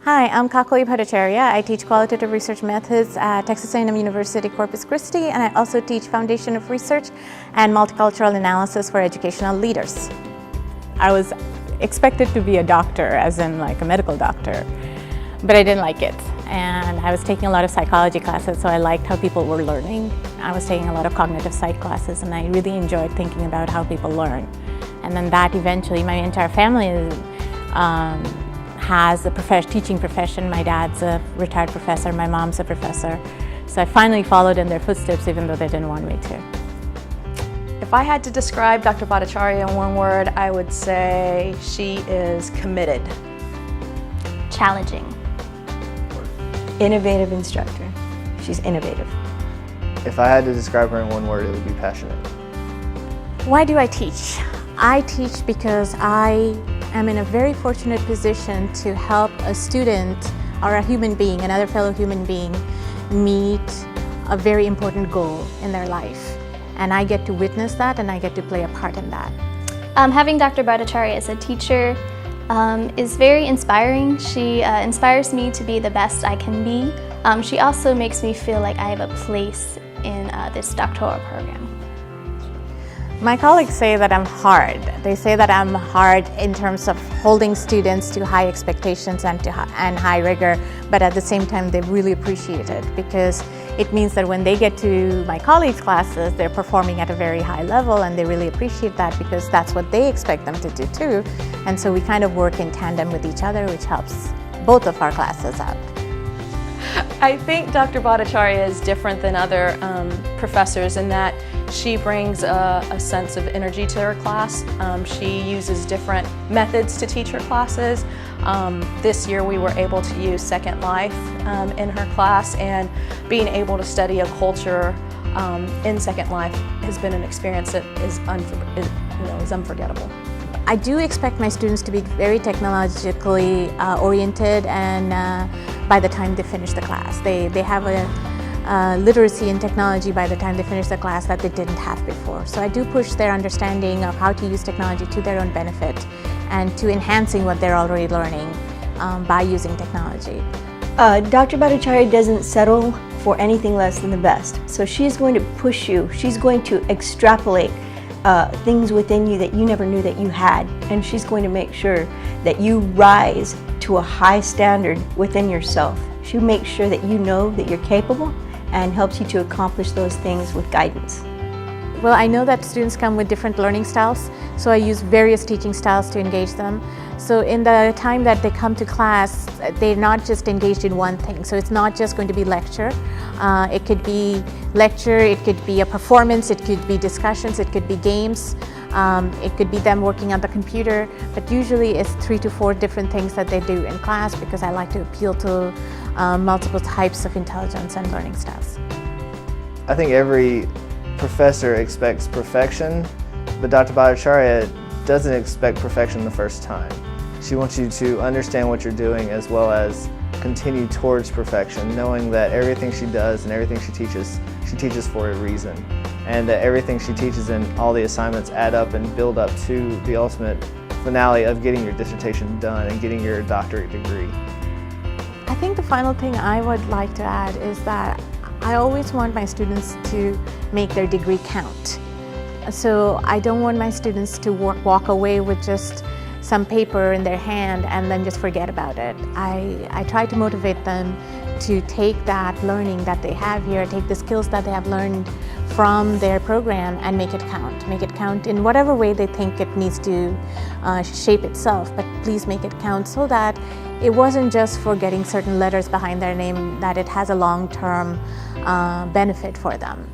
Hi, I'm Kakali Bhattacharya. I teach qualitative research methods at Texas A&M University-Corpus Christi, and I also teach Foundation of Research and Multicultural Analysis for Educational Leaders. I was expected to be a doctor, as in like a medical doctor, but I didn't like it. And I was taking a lot of psychology classes, so I liked how people were learning. I was taking a lot of cognitive psych classes, and I really enjoyed thinking about how people learn. And then that eventually, my entire family has a teaching profession. My dad's a retired professor, my mom's a professor. So I finally followed in their footsteps, even though they didn't want me to. If I had to describe Dr. Bhattacharya in one word, I would say she is committed. Challenging. Innovative instructor. She's innovative. If I had to describe her in one word, it would be passionate. Why do I teach? I teach because I am in a very fortunate position to help a student or a human being, another fellow human being, meet a very important goal in their life. And I get to witness that, and I get to play a part in that. Having Dr. Bhattacharya as a teacher is very inspiring. She inspires me to be the best I can be. She also makes me feel like I have a place in this doctoral program. My colleagues say that I'm hard. They say that I'm hard in terms of holding students to high expectations and high rigor, but at the same time they really appreciate it, because it means that when they get to my colleagues' classes, they're performing at a very high level, and they really appreciate that because that's what they expect them to do too. And so we kind of work in tandem with each other, which helps both of our classes out. I think Dr. Bhattacharya is different than other professors in that she brings a sense of energy to her class. She uses different methods to teach her classes. This year we were able to use Second Life in her class, and being able to study a culture in Second Life has been an experience that is unforgettable. I do expect my students to be very technologically oriented, and by the time they finish the class. They have a literacy in technology by the time they finish the class that they didn't have before. So I do push their understanding of how to use technology to their own benefit and to enhancing what they're already learning by using technology. Dr. Bhattacharya doesn't settle for anything less than the best. So she's going to push you. She's going to extrapolate things within you that you never knew that you had, and she's going to make sure that you rise to a high standard within yourself. She makes sure that you know that you're capable and helps you to accomplish those things with guidance. Well, I know that students come with different learning styles, so I use various teaching styles to engage them. So in the time that they come to class, they're not just engaged in one thing. So it's not just going to be lecture. It could be lecture, it could be a performance, it could be discussions, it could be games, it could be them working on the computer. But usually it's 3 to 4 different things that they do in class, because I like to appeal to multiple types of intelligence and learning styles. I think every professor expects perfection, but Dr. Bhattacharya doesn't expect perfection the first time. She wants you to understand what you're doing, as well as continue towards perfection, knowing that everything she does and everything she teaches for a reason, and that everything she teaches and all the assignments add up and build up to the ultimate finale of getting your dissertation done and getting your doctorate degree. I think the final thing I would like to add is that I always want my students to make their degree count. So I don't want my students to walk away with just some paper in their hand and then just forget about it. I try to motivate them to take that learning that they have here, take the skills that they have learned from their program, and make it count. Make it count in whatever way they think it needs to shape itself, but please make it count so that it wasn't just for getting certain letters behind their name, that it has a long-term benefit for them.